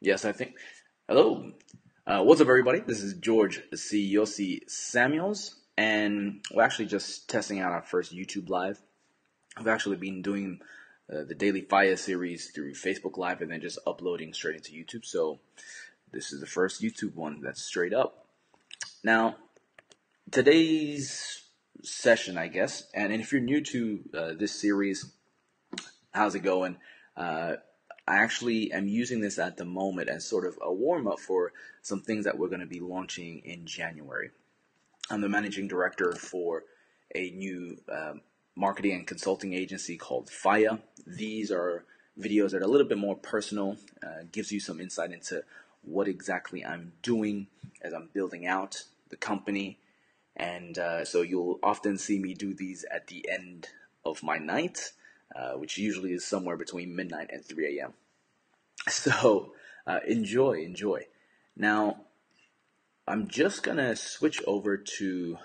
Yes, I think. Hello. What's up, everybody? This is George C. Yossi Samuels, and we're actually just testing out our first YouTube Live. I've actually been doing the daily Faiā series through Facebook Live and then just uploading straight into YouTube. So this is the first YouTube one that's straight up. Now, today's session, I guess, and if you're new to this series, how's it going? I actually am using this at the moment as sort of a warm-up for some things that we're going to be launching in January. I'm the managing director for a new marketing and consulting agency called Faiā. These are videos that are a little bit more personal, gives you some insight into what exactly I'm doing as I'm building out the company. And so you'll often see me do these at the end of my night, which usually is somewhere between midnight and 3 a.m. So enjoy. Now, I'm just going to switch over to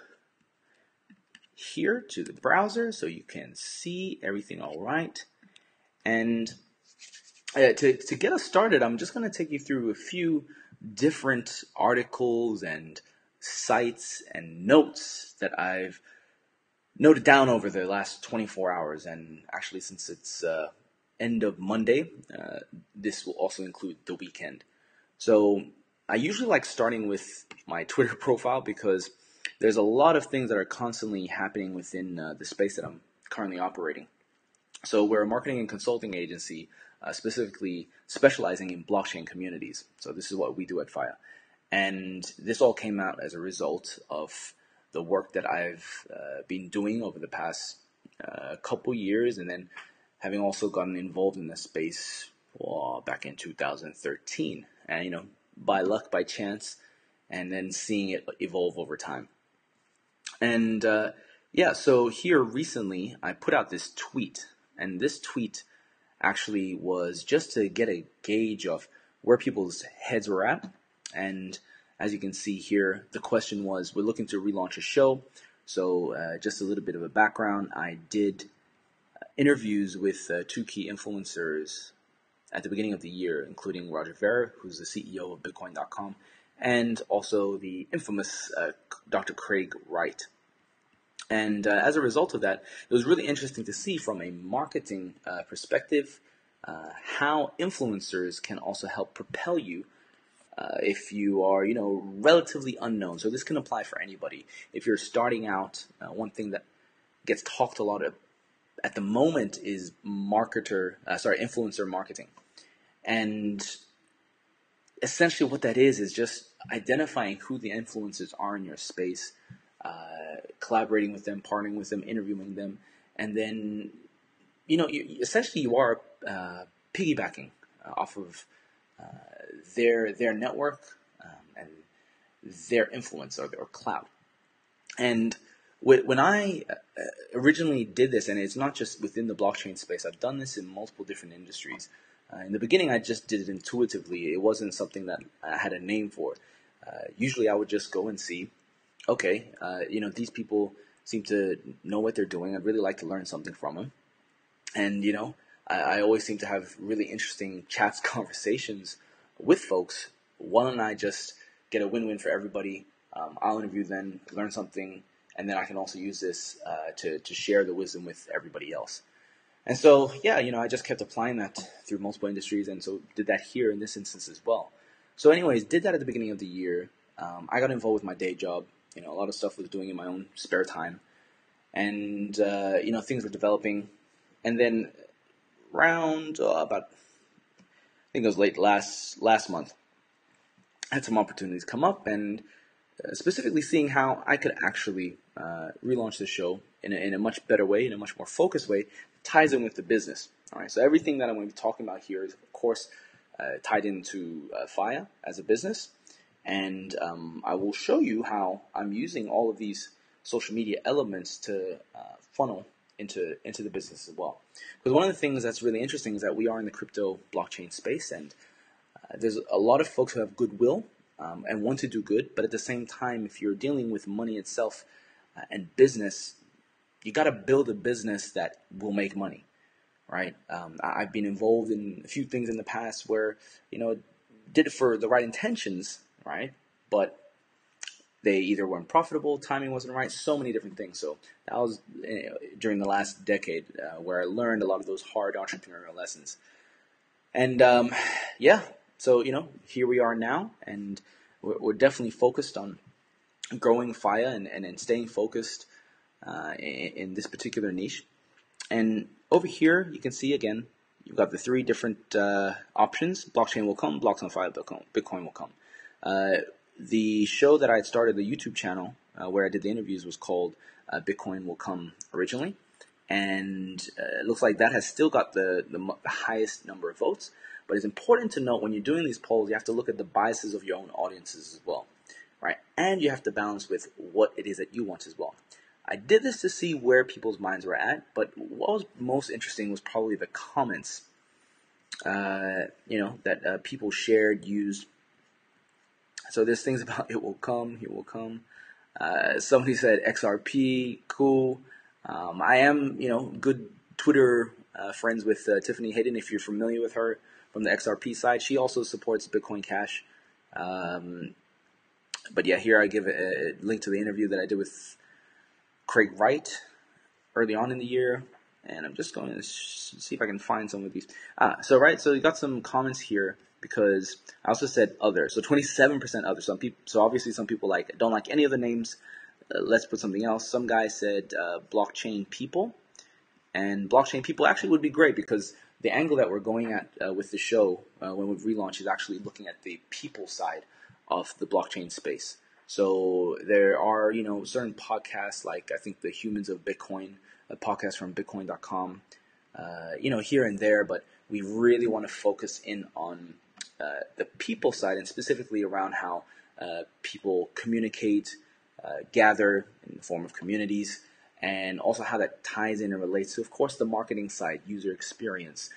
here to the browser so you can see everything all right. And to get us started, I'm just going to take you through a few different articles and sites and notes that I've noted down over the last 24 hours. And actually, since it's end of Monday, this will also include the weekend. So I usually like starting with my Twitter profile because there's a lot of things that are constantly happening within the space that I'm currently operating. So we're a marketing and consulting agency, specifically specializing in blockchain communities. So this is what we do at Faia. And this all came out as a result of the work that I've been doing over the past couple years, and then having also gotten involved in the space back in 2013. And, by luck, by chance, and then seeing it evolve over time. And so here recently I put out this tweet, and this tweet actually was just to get a gauge of where people's heads were at. And as you can see here, the question was, we're looking to relaunch a show. So just a little bit of a background, I did interviews with two key influencers at the beginning of the year, including Roger Ver, who's the CEO of Bitcoin.com, and also the infamous Dr. Craig Wright. And as a result of that, it was really interesting to see from a marketing perspective how influencers can also help propel you if you are, relatively unknown. So this can apply for anybody. If you're starting out, one thing that gets talked a lot at the moment is influencer marketing. And essentially what that is just identifying who the influencers are in your space, collaborating with them, partnering with them, interviewing them, and then, you are piggybacking off of their network and their influence or their clout. And when I originally did this, and it's not just within the blockchain space, I've done this in multiple different industries. In the beginning, I just did it intuitively. It wasn't something that I had a name for. Usually, I would just go and see, okay, these people seem to know what they're doing. I'd really like to learn something from them. And, I always seem to have really interesting chats, conversations with folks. Why don't I just get a win-win for everybody? I'll interview them, learn something, and then I can also use this to share the wisdom with everybody else. And so, I just kept applying that through multiple industries, and so did that here in this instance as well. So anyways, did that at the beginning of the year. I got involved with my day job. A lot of stuff was doing in my own spare time. And, things were developing. And then around about, I think it was late last month, I had some opportunities come up, and specifically seeing how I could actually relaunch the show in a much better way, in a much more focused way, ties in with the business. All right, so everything that I'm going to be talking about here is, of course, tied into Faia as a business, and I will show you how I'm using all of these social media elements to funnel into the business as well. Because one of the things that's really interesting is that we are in the crypto blockchain space, and there's a lot of folks who have goodwill and want to do good, but at the same time, if you're dealing with money itself and business, you got to build a business that will make money, right? I've been involved in a few things in the past where, did it for the right intentions, right? But they either weren't profitable, timing wasn't right, so many different things. So that was during the last decade where I learned a lot of those hard entrepreneurial lessons. And yeah, so here we are now, and we're definitely focused on growing Faia and staying focused in this particular niche. And over here, you can see again, you've got the three different options. Blockchain will come, blocks on Faia, Bitcoin will come. The show that I had started, the YouTube channel where I did the interviews, was called Bitcoin Will Come originally. And it looks like that has still got the highest number of votes. But it's important to note when you're doing these polls, you have to look at the biases of your own audiences as well, right? And you have to balance with what it is that you want as well. I did this to see where people's minds were at, but what was most interesting was probably the comments, that people shared, used. So there's things about it will come, it will come. Somebody said XRP, cool. I am, good Twitter friends with Tiffany Hayden, if you're familiar with her from the XRP side. She also supports Bitcoin Cash. But yeah, here I give a link to the interview that I did with Craig Wright early on in the year. And I'm just going to see if I can find some of these. So you got some comments here because I also said other. So 27% other. So obviously some people don't like any of the names. Let's put something else. Some guy said blockchain people. And blockchain people actually would be great because the angle that we're going at with the show when we relaunch is actually looking at the people side of the blockchain space. So there are, certain podcasts like I think the Humans of Bitcoin, a podcast from Bitcoin.com, here and there, but we really want to focus in on the people side and specifically around how people communicate, gather in the form of communities, and also how that ties in and relates to, of course, the marketing side, user experience,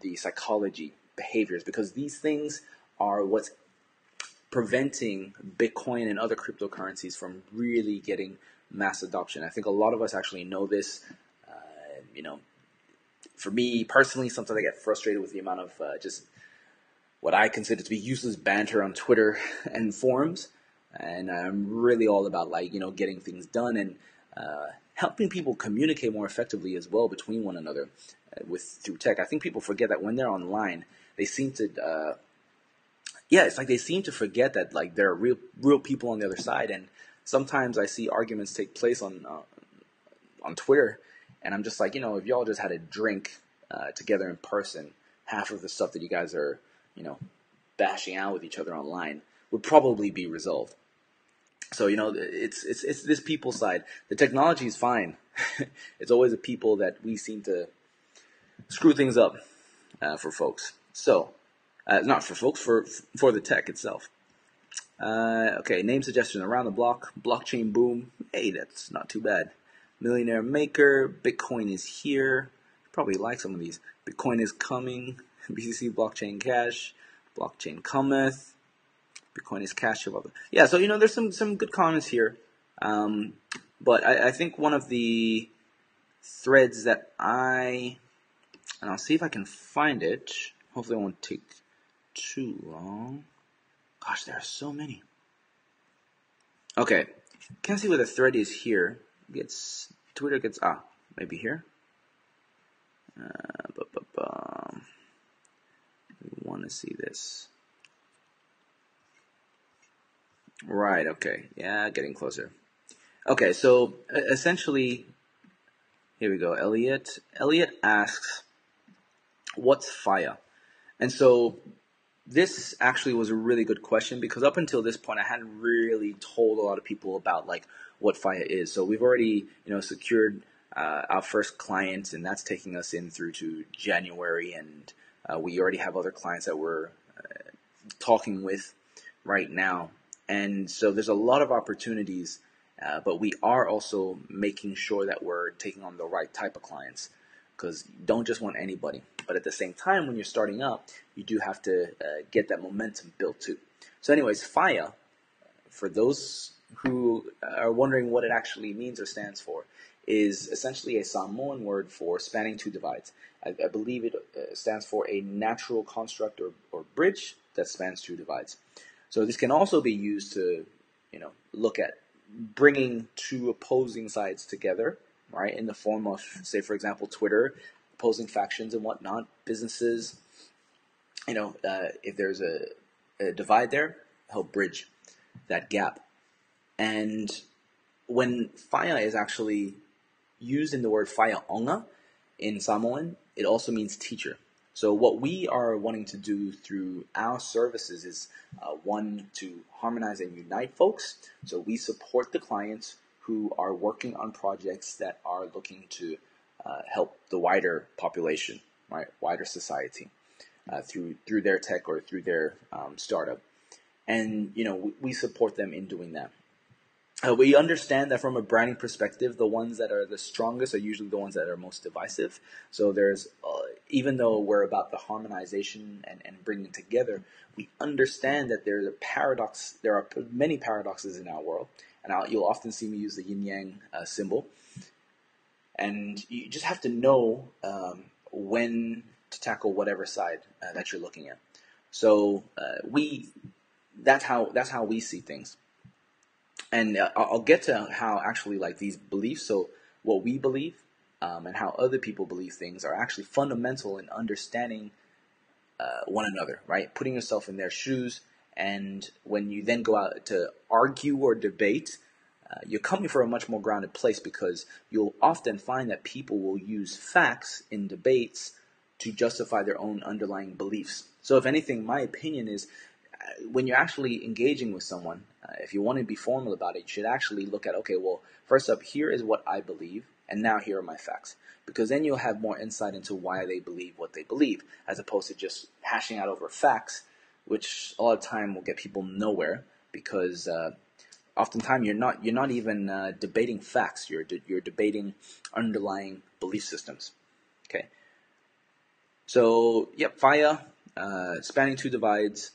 the psychology, behaviors, because these things are what's preventing Bitcoin and other cryptocurrencies from really getting mass adoption. I think a lot of us actually know this. For me personally, sometimes I get frustrated with the amount of just what I consider to be useless banter on Twitter and forums. And I'm really all about getting things done and helping people communicate more effectively as well between one another through tech. I think people forget that when they're online, they seem to it's like they seem to forget that there are real people on the other side. And sometimes I see arguments take place on Twitter, and I'm just like, if y'all just had a drink together in person, half of the stuff that you guys are bashing out with each other online would probably be resolved. So it's this people side. The technology is fine. It's always the people that we seem to screw things up for folks. So. Not for folks, for the tech itself. Okay, name suggestion around the block. Blockchain boom. Hey, that's not too bad. Millionaire Maker. Bitcoin is here. Probably like some of these. Bitcoin is coming. BCC blockchain cash. Blockchain cometh. Bitcoin is cash. Yeah, so there's some good comments here. But I think one of the threads that and I'll see if I can find it. Hopefully it won't take too long. Gosh, there are so many. Okay, can't see where the thread is here. Twitter gets maybe here. We want to see this. Right. Okay. Yeah, getting closer. Okay, so essentially, here we go. Elliot asks, "What's Faia?" And so this actually was a really good question because up until this point, I hadn't really told a lot of people about what Faia is. So we've already, secured our first client, and that's taking us in through to January. And we already have other clients that we're talking with right now. And so there's a lot of opportunities, but we are also making sure that we're taking on the right type of clients because you don't just want anybody. But at the same time, when you're starting up, you do have to get that momentum built too. So anyways, Faia, for those who are wondering what it actually means or stands for, is essentially a Samoan word for spanning two divides. I believe it stands for a natural construct or bridge that spans two divides. So this can also be used to, look at bringing two opposing sides together, right? In the form of, say, for example, Twitter, opposing factions and whatnot, businesses. If there's a divide there, help bridge that gap. And when Faiā is actually used in the word Faiā in Samoan, it also means teacher. So what we are wanting to do through our services is, one, to harmonize and unite folks. So we support the clients who are working on projects that are looking to help the wider population, right, wider society, through their tech or through their startup. And, we support them in doing that. We understand that from a branding perspective, the ones that are the strongest are usually the ones that are most divisive. So there's, even though we're about the harmonization and bringing together, we understand that there's a paradox. There are many paradoxes in our world, and you'll often see me use the YinYang symbol. And you just have to know when to tackle whatever side that you're looking at. So that's how we see things. And I'll get to how actually like these beliefs, so what we believe and how other people believe things are actually fundamental in understanding one another, right? Putting yourself in their shoes. And when you then go out to argue or debate, you're coming from a much more grounded place, because you'll often find that people will use facts in debates to justify their own underlying beliefs. So if anything, my opinion is, when you're actually engaging with someone, if you want to be formal about it, you should actually look at, okay, well, first up, here is what I believe, and now here are my facts. Because then you'll have more insight into why they believe what they believe, as opposed to just hashing out over facts, which a lot of time will get people nowhere, because oftentimes you're not even debating facts. You're debating underlying belief systems. Okay. So, yep, Faiā, spanning two divides,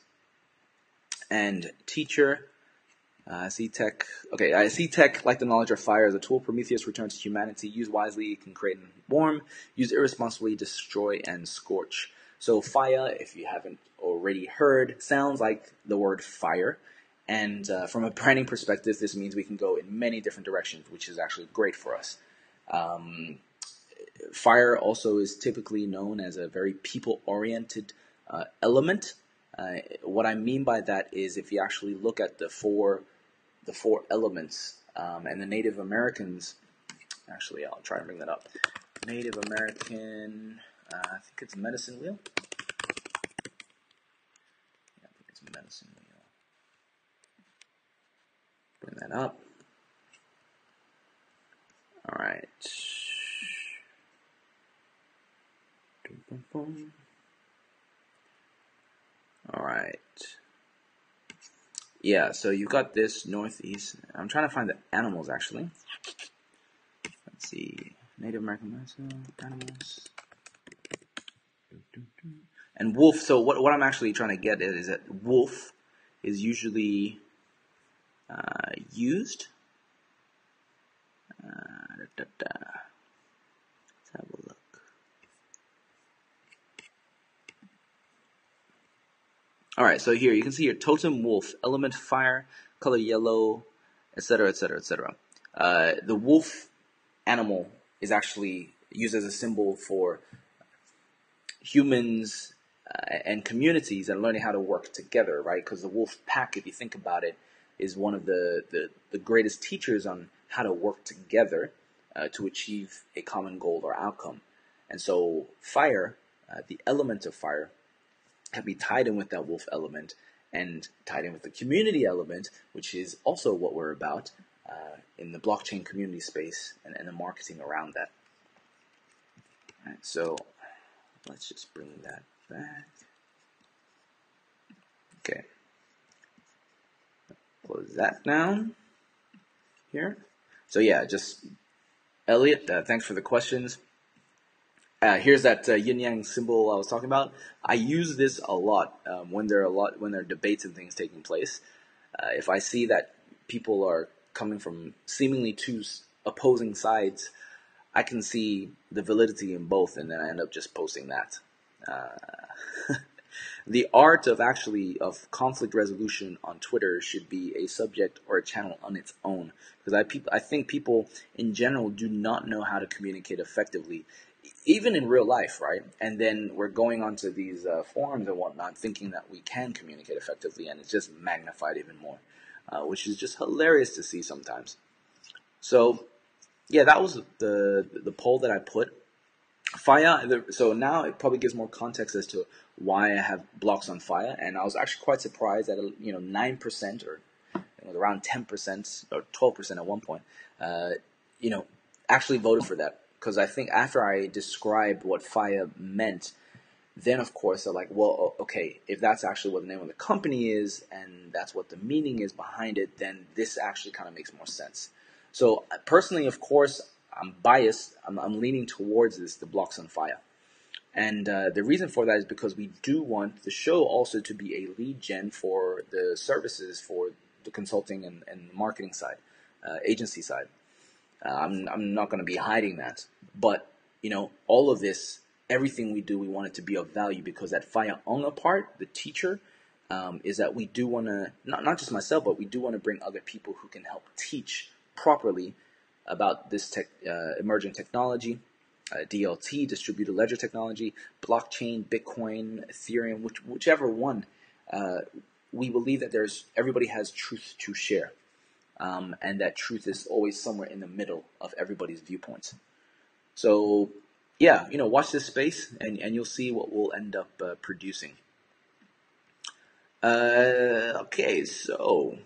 and teacher. I see tech, like the knowledge of fire, as a tool Prometheus returns to humanity. Use wisely, it can create and warm. Use irresponsibly, destroy and scorch. So Faiā, if you haven't already heard, sounds like the word fire. And from a branding perspective, this means we can go in many different directions, which is actually great for us. Fire also is typically known as a very people-oriented element. What I mean by that is, if you actually look at the four elements, and the Native Americans, actually I'll try to bring that up. Native American, I think it's medicine wheel. Yeah, I think it's medicine wheel. Bring that up. All right. All right. Yeah, so you've got this northeast. I'm trying to find the animals, actually. Let's see. Native American medicine, animals. And wolf, so what I'm actually trying to get at is that wolf is usually used. Let's have a look. All right, so here you can see your totem wolf, element fire, color yellow, etc., etc., etc. The wolf animal is actually used as a symbol for humans and communities that are learning how to work together, right? Because the wolf pack, if you think about it, is one of the greatest teachers on how to work together to achieve a common goal or outcome. And so fire, the element of fire, can be tied in with that wolf element and tied in with the community element, which is also what we're about in the blockchain community space and the marketing around that. All right, so let's just bring that back. Okay. Close that down here. So yeah, just Elliot, thanks for the questions. Here's that YinYang symbol I was talking about. I use this a lot when there are debates and things taking place. If I see that people are coming from seemingly two opposing sides, I can see the validity in both, and then I end up just posting that. The art of conflict resolution on Twitter should be a subject or a channel on its own, because I think people in general do not know how to communicate effectively, even in real life, right? And then we're going onto these forums and whatnot, thinking that we can communicate effectively, and it's just magnified even more, which is just hilarious to see sometimes. So, yeah, that was the poll that I put. Faiā. So now it probably gives more context as to why I have blocks on Faiā, and I was actually quite surprised that 9% or around 10% or 12% at one point, actually voted for that. Because I think after I described what Faiā meant, then of course they're like, well, okay, if that's actually what the name of the company is and that's what the meaning is behind it, then this actually kind of makes more sense. So personally, of course, I'm biased. I'm leaning towards the blocks on Faiā. And the reason for that is because we do want the show also to be a lead gen for the services for the consulting and marketing side, agency side. I'm not going to be hiding that. But, all of this, everything we do, we want it to be of value, because at Faiā on part, the teacher, is that we do want to, not just myself, but we do want to bring other people who can help teach properly about this emerging technology, DLT, distributed ledger technology, blockchain, Bitcoin, Ethereum, whichever one. We believe that everybody has truth to share, and that truth is always somewhere in the middle of everybody's viewpoints. So, yeah, watch this space, and you'll see what we'll end up producing. Okay, so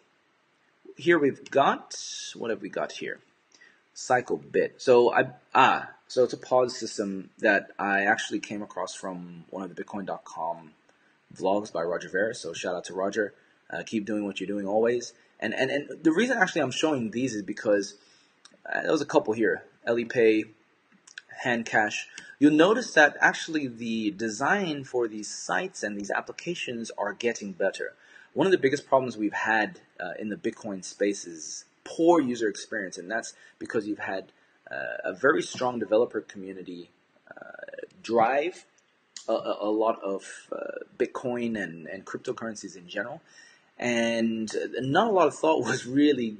here we've got, what have we got here? CycleBit. So so it's a pause system that I actually came across from one of the Bitcoin.com vlogs by Roger Ver. So shout out to Roger. Keep doing what you're doing always. And the reason actually I'm showing these is because there was a couple here. Elipay, Hand Cash. You'll notice that actually the design for these sites and these applications are getting better. One of the biggest problems we've had in the Bitcoin space is poor user experience, and that's because you've had a very strong developer community drive a lot of Bitcoin and cryptocurrencies in general, and not a lot of thought was really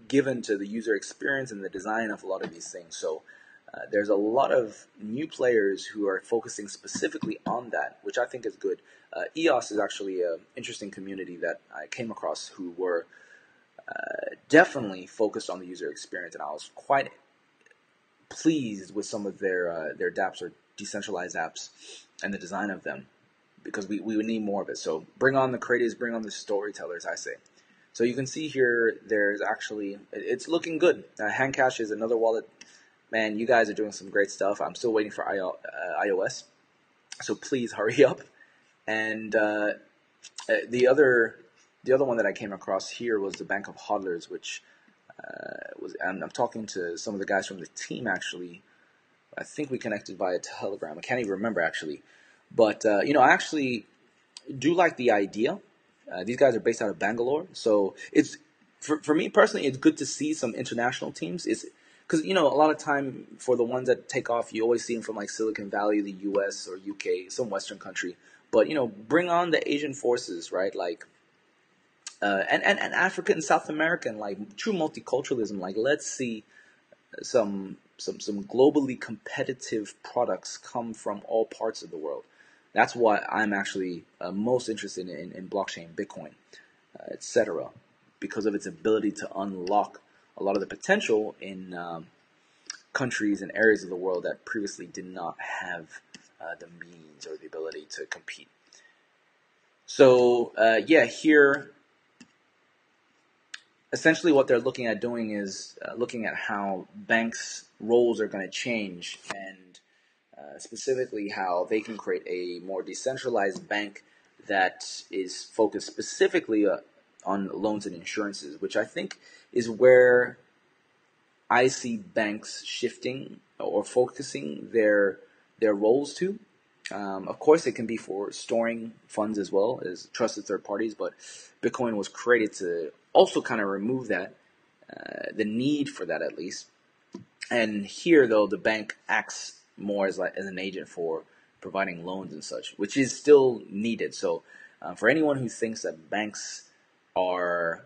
given to the user experience and the design of a lot of these things. So there's a lot of new players who are focusing specifically on that, which I think is good. EOS is actually an interesting community that I came across who were definitely focused on the user experience, and I was quite pleased with some of their dApps or decentralized apps and the design of them, because we would need more of it. So bring on the creators, bring on the storytellers, I say. So you can see here, there's actually, it's looking good. Handcash is another wallet. Man, you guys are doing some great stuff. I'm still waiting for iOS, so please hurry up. And the other one that I came across here was the Bank of Hodlers, which I'm talking to some of the guys from the team actually. I think we connected via Telegram. I can't even remember actually, but I actually do like the idea. These guys are based out of Bangalore, so it's for me personally, it's good to see some international teams. It's because a lot of time for the ones that take off, you always see them from like Silicon Valley, the U.S. or U.K., some Western country. But bring on the Asian forces, right? Like, and African and South American, like true multiculturalism. Like, let's see some globally competitive products come from all parts of the world. That's why I'm actually most interested in blockchain, Bitcoin, etc., because of its ability to unlock a lot of the potential in countries and areas of the world that previously did not have the means or the ability to compete. So, here, essentially what they're looking at doing is looking at how banks' roles are going to change, and specifically how they can create a more decentralized bank that is focused specifically on loans and insurances, which I think is where I see banks shifting or focusing their roles to. Of course, it can be for storing funds as well as trusted third parties, but Bitcoin was created to also kind of remove that, the need for that at least. And here, though, the bank acts more as an agent for providing loans and such, which is still needed. So for anyone who thinks that banks are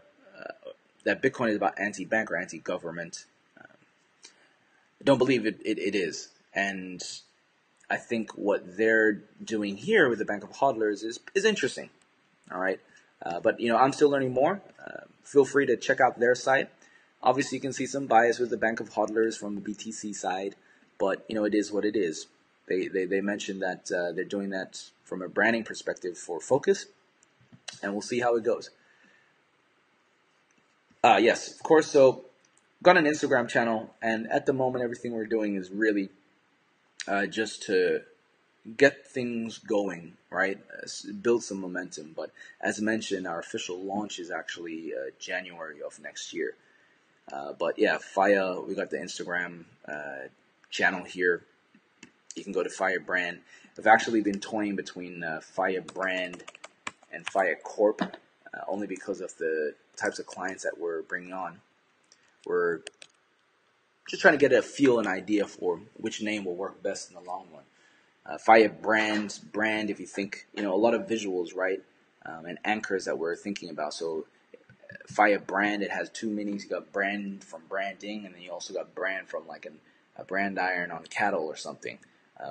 that Bitcoin is about anti-bank or anti-government, don't believe it is. And I think what they're doing here with the Bank of Hodlers is interesting. All right. But, I'm still learning more. Feel free to check out their site. Obviously, you can see some bias with the Bank of Hodlers from the BTC side, but, it is what it is. They mentioned that they're doing that from a branding perspective for focus, and we'll see how it goes. Yes, of course. So, got an Instagram channel, and at the moment, everything we're doing is really just to get things going, right? Build some momentum. But as mentioned, our official launch is actually January of next year. But yeah, Faiā, we got the Instagram channel here. You can go to Firebrand. I've actually been toying between Firebrand and Faia Corp, only because of the types of clients that we're bringing on. We're just trying to get a feel and idea for which name will work best in the long run. Firebrand, brand, if you think, a lot of visuals, right? And anchors that we're thinking about. So Firebrand, it has two meanings. You got brand from branding, and then you also got brand from like a brand iron on cattle or something,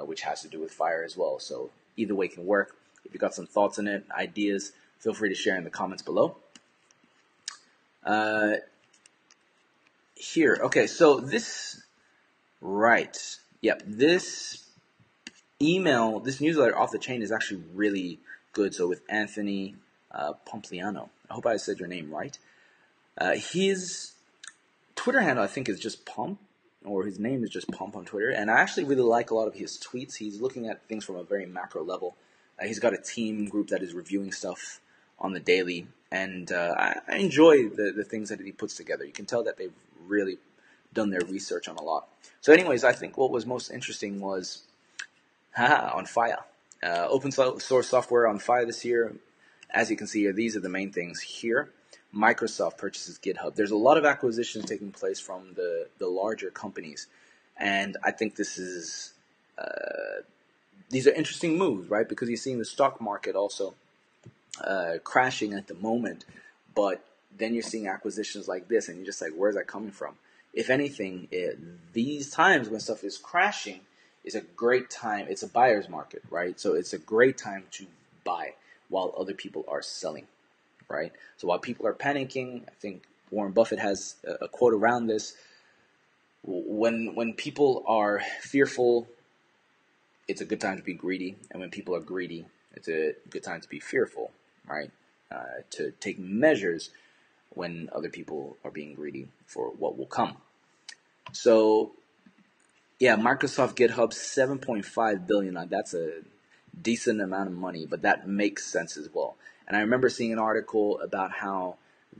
which has to do with fire as well. So either way can work. If you got some thoughts on it, ideas, feel free to share in the comments below. Here, okay, so this, right, yep, this email, this newsletter off the chain is actually really good. So with Anthony Pompliano, I hope I said your name right. His Twitter handle, I think, is just Pomp, or his name is just Pomp on Twitter. And I actually really like a lot of his tweets. He's looking at things from a very macro level. He's got a team group that is reviewing stuff on the daily. And I enjoy the things that he puts together. You can tell that they've really done their research on a lot. So anyways, I think what was most interesting was on Faia. Open source software on Faia this year. As you can see here, these are the main things here. Microsoft purchases GitHub. There's a lot of acquisitions taking place from the larger companies. And I think this is these are interesting moves, right? Because you're seeing the stock market also crashing at the moment. But then you're seeing acquisitions like this, and you're just like, where's that coming from? If anything, these times when stuff is crashing is a great time. It's a buyer's market, right? So it's a great time to buy while other people are selling, right? So while people are panicking, I think Warren Buffett has a quote around this. When people are fearful, it's a good time to be greedy. And when people are greedy, it's a good time to be fearful, right? To take measures when other people are being greedy for what will come. So, yeah, Microsoft GitHub, $7.5 billion. That's a decent amount of money, but that makes sense as well. And I remember seeing an article about how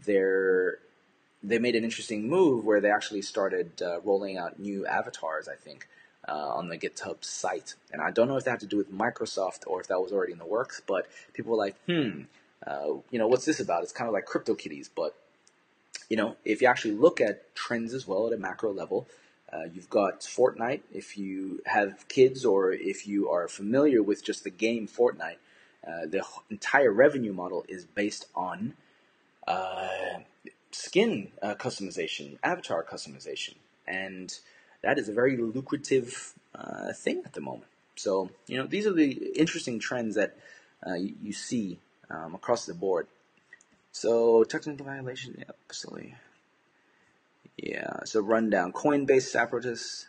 they made an interesting move where they actually started rolling out new avatars, I think, on the GitHub site. And I don't know if that had to do with Microsoft or if that was already in the works, but people were like, what's this about? It's kind of like CryptoKitties, but if you actually look at trends as well at a macro level, you've got Fortnite. If you have kids or if you are familiar with just the game Fortnite, the entire revenue model is based on skin customization, avatar customization. And that is a very lucrative thing at the moment. So, these are the interesting trends that you see across the board. So, technical violation, yeah, silly. Yeah, so rundown. Coinbase separatists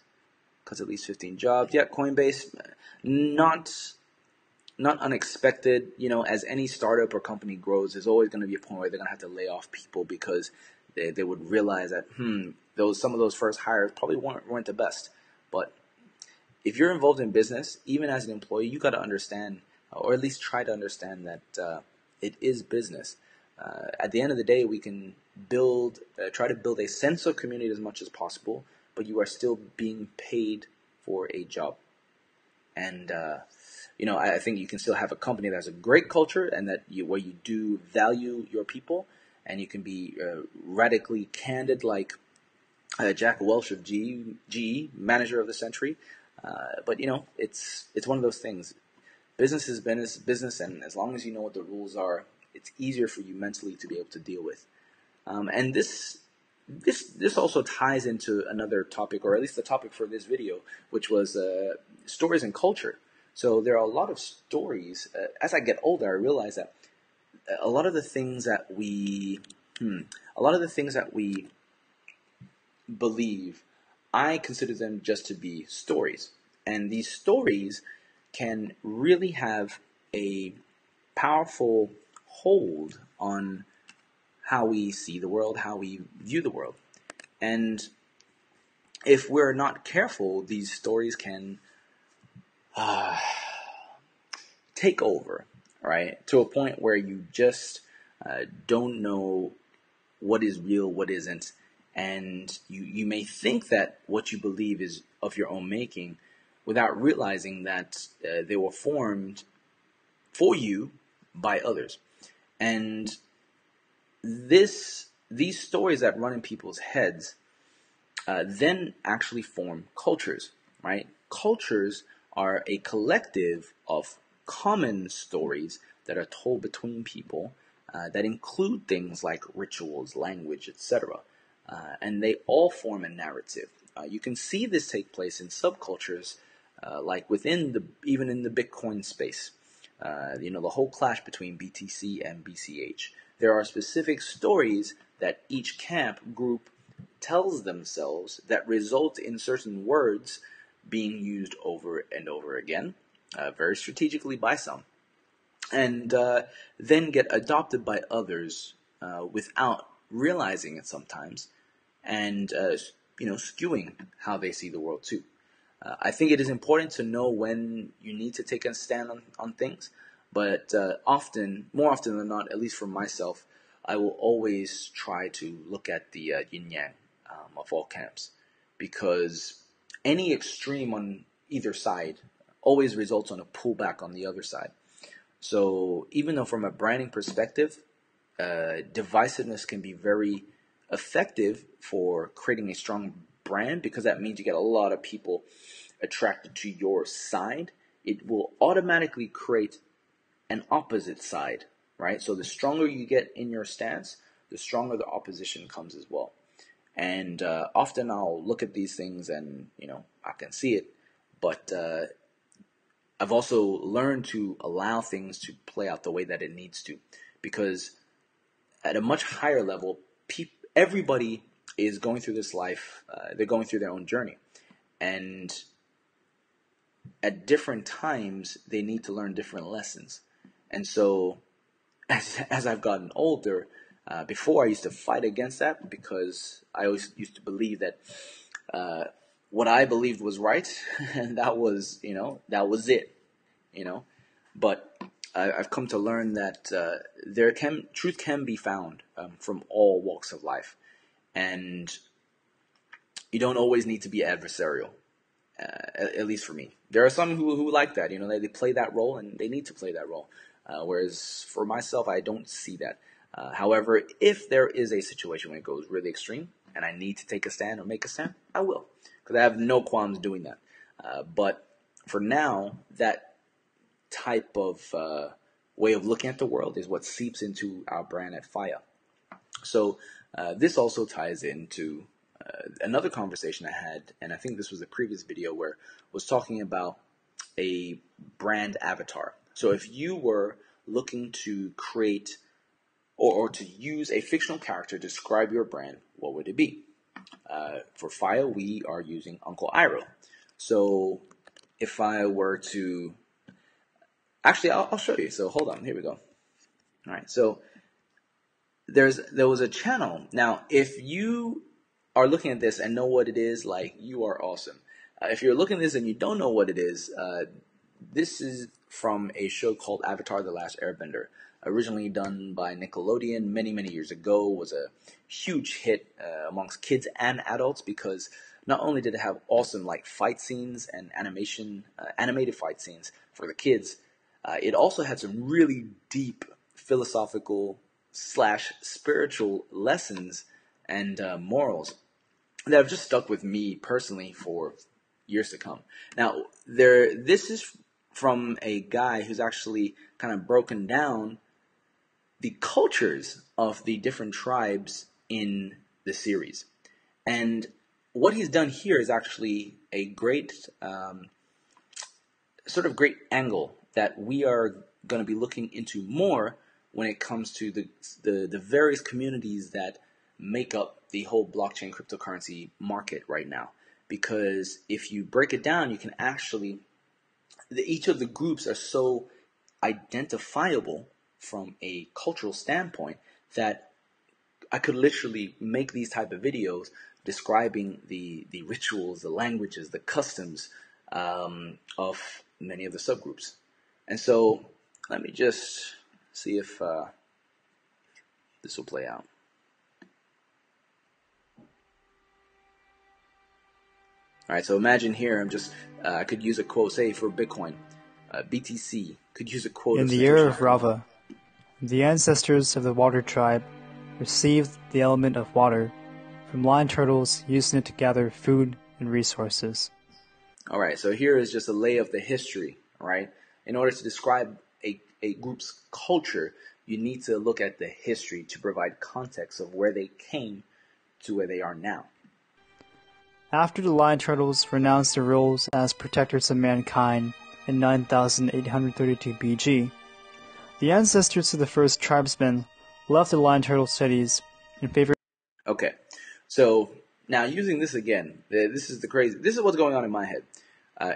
cuts at least 15 jobs. Yeah, Coinbase, not unexpected. As any startup or company grows, there's always going to be a point where they're going to have to lay off people because they would realize that, some of those first hires probably weren't the best. But if you're involved in business, even as an employee, you got to understand, or at least try to understand that it is business. At the end of the day, we can try to build a sense of community as much as possible, but you are still being paid for a job. And, I think you can still have a company that has a great culture and where you do value your people, and you can be radically candid like Jack Welch of GE, manager of the century. But, it's one of those things. business is business, and as long as you know what the rules are, it's easier for you mentally to be able to deal with. And this also ties into another topic, or at least the topic for this video, which was stories and culture. So there are a lot of stories. As I get older, I realize that a lot of the things that we believe, I consider them just to be stories. And these stories can really have a powerful hold on how we see the world, how we view the world. And if we're not careful, these stories can take over, right? To a point where you just don't know what is real, what isn't. And you may think that what you believe is of your own making without realizing that they were formed for you by others. And these stories that run in people's heads then actually form cultures, right? Cultures are a collective of common stories that are told between people that include things like rituals, language, etc. And they all form a narrative. You can see this take place in subcultures, like even in the Bitcoin space. The whole clash between BTC and BCH. There are specific stories that each camp group tells themselves that result in certain words being used over and over again, very strategically by some, and then get adopted by others without realizing it sometimes, and skewing how they see the world too. I think it is important to know when you need to take a stand on things, but more often than not, at least for myself, I will always try to look at the yin-yang of all camps, because any extreme on either side always results on a pullback on the other side. So even though from a branding perspective, divisiveness can be very effective for creating a strong brand, because that means you get a lot of people attracted to your side, it will automatically create an opposite side, right? So the stronger you get in your stance, the stronger the opposition comes as well. And often I'll look at these things and, I can see it, but I've also learned to allow things to play out the way that it needs to, because at a much higher level, everybody is going through this life, they're going through their own journey. And at different times, they need to learn different lessons. And so, as I've gotten older, before I used to fight against that, because I always used to believe that what I believed was right, and that was it, But I've come to learn that truth can be found from all walks of life, and you don't always need to be adversarial. At least for me, there are some who like that. They play that role, and they need to play that role. Whereas for myself, I don't see that. However, if there is a situation where it goes really extreme, and I need to take a stand or make a stand, I will, because I have no qualms doing that. But for now, that type of way of looking at the world is what seeps into our brand at Faiā. So this also ties into another conversation I had, and I think this was the previous video, where I was talking about a brand avatar. So if you were looking to create or to use a fictional character to describe your brand, what would it be? For Faiā, we are using Uncle Iroh. So if I were to... Actually, I'll show you. So hold on. Here we go. All right. So there was a channel. Now, if you are looking at this and know what it is, you are awesome. If you're looking at this and you don't know what it is, this is from a show called Avatar: The Last Airbender, originally done by Nickelodeon many, many years ago. Was a huge hit amongst kids and adults, because not only did it have awesome fight scenes and animated fight scenes for the kids, it also had some really deep philosophical / spiritual lessons and morals that have just stuck with me personally for years to come. Now, this is from a guy who's actually kind of broken down the cultures of the different tribes in the series. And what he's done here is actually a great sort of great angle that we are going to be looking into more when it comes to the various communities that make up the whole blockchain cryptocurrency market right now. Because if you break it down, you can actually, each of the groups are so identifiable from a cultural standpoint that I could literally make these type of videos describing the rituals, the languages, the customs of many of the subgroups. And so let me just see if this will play out. All right, so imagine here, I could use a quote, say for Bitcoin, BTC, could use a quote. In the era of Rava, the ancestors of the water tribe received the element of water from lion turtles, using it to gather food and resources. All right, so here is just a lay of the history, right? In order to describe a group's culture, you need to look at the history to provide context of where they came to where they are now. After the lion turtles renounced their roles as protectors of mankind in 9832 BG, the ancestors of the first tribesmen left the lion turtle cities in favor. Okay, so now using this again, this is what's going on in my head.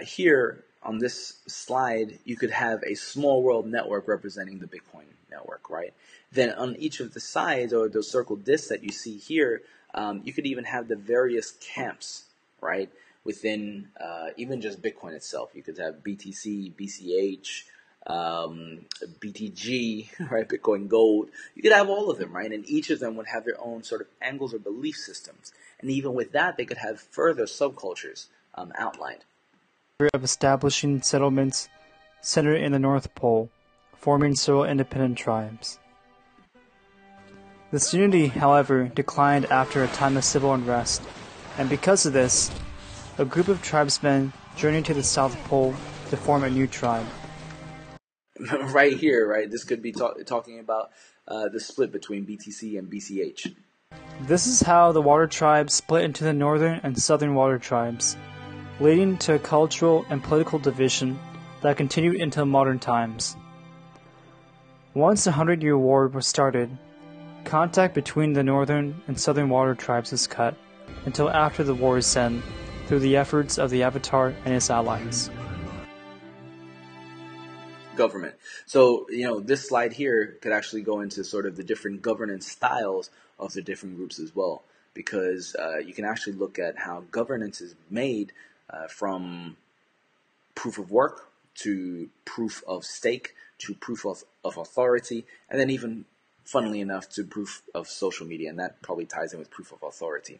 Here on this slide, you could have a small world network representing the Bitcoin network, right? Then on each of the sides, or those circle discs that you see here, you could even have the various camps, right? Within even just Bitcoin itself. You could have BTC, BCH, BTG, right? Bitcoin Gold. You could have all of them, right? And each of them would have their own sort of angles or belief systems. And even with that, they could have further subcultures outlined. Of establishing settlements centered in the North Pole, forming several independent tribes. This unity, however, declined after a time of civil unrest, and because of this, a group of tribesmen journeyed to the South Pole to form a new tribe. Right here, right? This could be talking about the split between BTC and BCH. This is how the water tribe split into the northern and southern water tribes, leading to a cultural and political division that continued into modern times. Once the 100-Year War was started, contact between the northern and southern water tribes was cut until after the war's end through the efforts of the Avatar and his allies. Government. So, this slide here could actually go into sort of the different governance styles of the different groups as well, because you can actually look at how governance is made from proof of work to proof of stake to proof of authority, and then even, funnily enough, to proof of social media, and that probably ties in with proof of authority.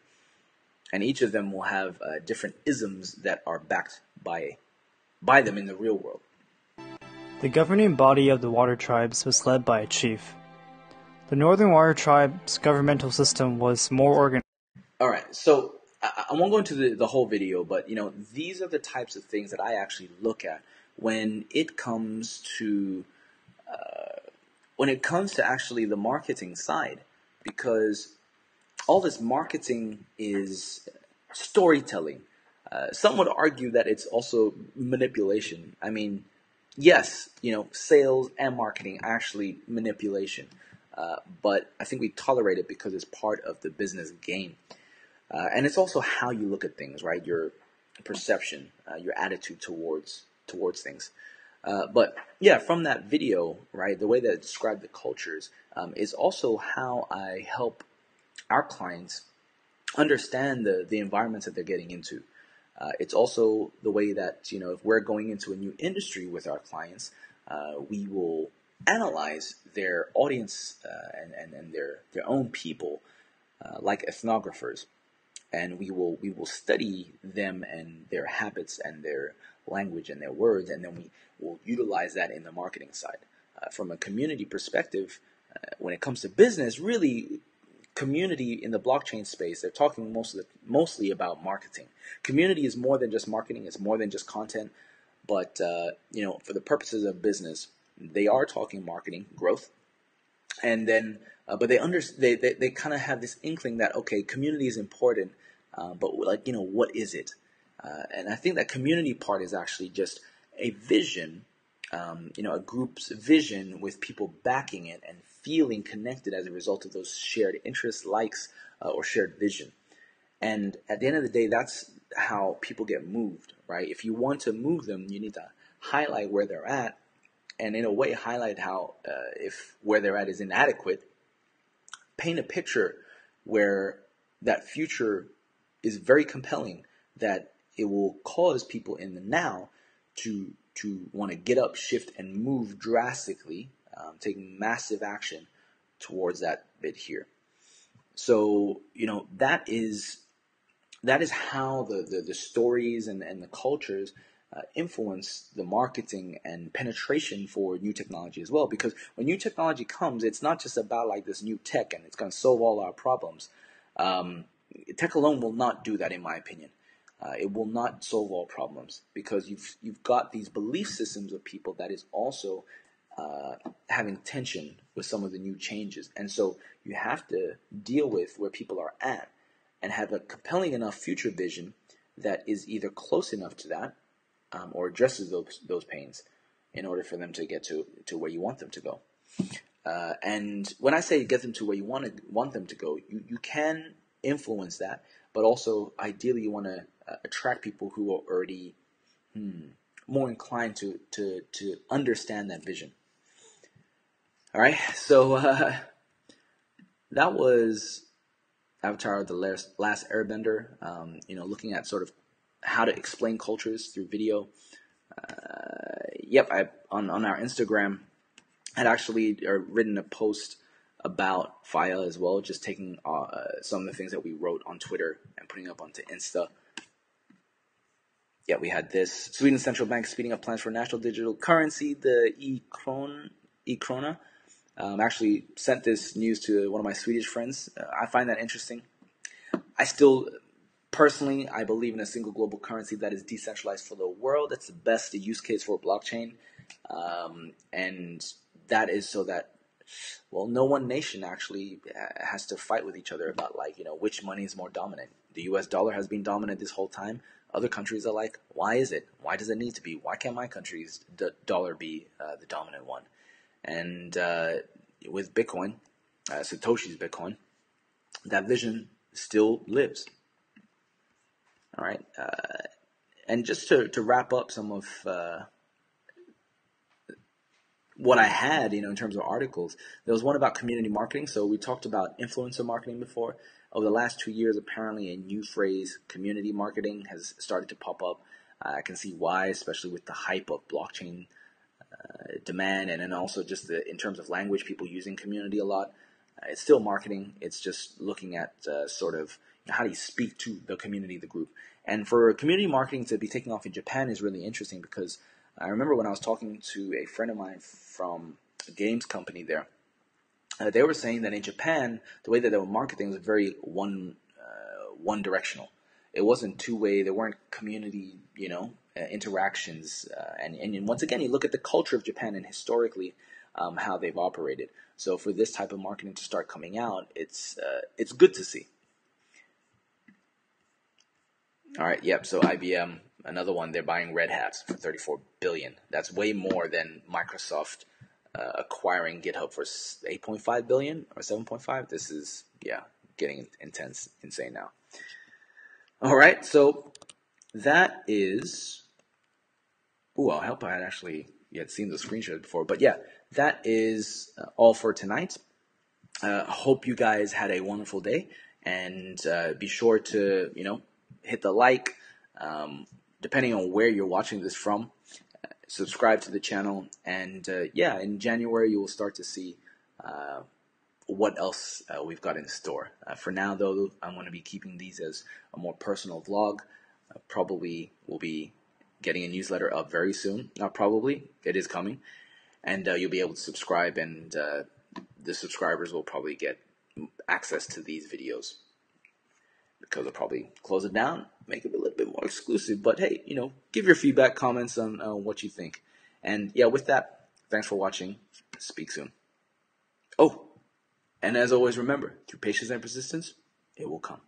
And each of them will have different isms that are backed by them in the real world. The governing body of the water tribes was led by a chief. The Northern Water Tribe's governmental system was more organized. All right, so I won't go into the whole video, but these are the types of things that I actually look at when it comes to actually the marketing side, because all this marketing is storytelling. Some would argue that it's also manipulation. I mean, yes, sales and marketing are actually manipulation, but I think we tolerate it because it's part of the business game. And it's also how you look at things, right? Your perception, your attitude towards things. But yeah, from that video, right, the way that it described the cultures is also how I help our clients understand the environments that they're getting into. It's also the way that, if we're going into a new industry with our clients, we will analyze their audience and their own people like ethnographers. And we will study them and their habits and their language and their words, and then we will utilize that in the marketing side. From a community perspective, when it comes to business, really, community in the blockchain space, they're talking mostly about marketing. Community is more than just marketing, it's more than just content, but for the purposes of business, they are talking marketing growth, and then but they kind of have this inkling that, okay, community is important, but what is it? And I think that community part is actually just a vision, a group's vision with people backing it and feeling connected as a result of those shared interests, likes, or shared vision. And at the end of the day, that's how people get moved, right? If you want to move them, you need to highlight where they're at, and in a way highlight how if where they're at is inadequate, paint a picture where that future is very compelling, that it will cause people in the now to want to get up, shift, and move drastically, taking massive action towards that bit here. So that is how the stories and the cultures influence the marketing and penetration for new technology as well. Because when new technology comes, it's not just about like this new tech and it's going to solve all our problems. Tech alone will not do that, in my opinion. It will not solve all problems, because you've got these belief systems of people that is also having tension with some of the new changes. And so you have to deal with where people are at and have a compelling enough future vision that is either close enough to that or addresses those pains in order for them to get to where you want them to go. And when I say get them to where you want them to go, you can influence that, but also ideally you want to attract people who are already more inclined to understand that vision. All right, so that was Avatar: The Last Airbender. Looking at sort of how to explain cultures through video. On our Instagram, had actually written a post about Faiā as well, just taking some of the things that we wrote on Twitter and putting up onto Insta. Yeah, we had this. Sweden's central bank speeding up plans for national digital currency, the e-krona. Actually sent this news to one of my Swedish friends. I find that interesting. I still, personally, I believe in a single global currency that is decentralized for the world. That's the best use case for blockchain. And that is so that, no one nation actually has to fight with each other about which money is more dominant. The US dollar has been dominant this whole time. Other countries are like, why is it? Why does it need to be? Why can't my country's dollar be the dominant one? And with Bitcoin, Satoshi's Bitcoin, that vision still lives. All right. And just to wrap up some of what I had, in terms of articles, there was one about community marketing. So we talked about influencer marketing before. Over the last 2 years, apparently a new phrase, community marketing, has started to pop up. I can see why, especially with the hype of blockchain demand, and then also just in terms of language, people using community a lot. It's still marketing. It's just looking at sort of how do you speak to the community, the group. And for community marketing to be taking off in Japan is really interesting, because I remember when I was talking to a friend of mine from a games company there, they were saying that in Japan, the way that they were marketing was very one directional. It wasn't two-way. There weren't community, interactions. And once again, you look at the culture of Japan and historically how they've operated. So for this type of marketing to start coming out, it's good to see. All right, yep. So IBM, another one, they're buying Red Hats for $34 billion. That's way more than Microsoft acquiring GitHub for $8.5 billion or $7.5. This is getting intense, insane now. All right, so that is. I hope I had actually seen the screenshot before, but that is all for tonight. Hope you guys had a wonderful day, and be sure to hit the like, depending on where you're watching this from. Subscribe to the channel, and in January you will start to see what else we've got in store. For now, though, I'm going to be keeping these as a more personal vlog. Probably will be getting a newsletter up very soon. Not probably, it is coming, and you'll be able to subscribe, and the subscribers will probably get access to these videos. because I'll probably close it down, make it a little bit more exclusive. But hey, give your feedback, comments on what you think. And yeah, with that, thanks for watching. Speak soon. Oh, and as always, remember, through patience and persistence, it will come.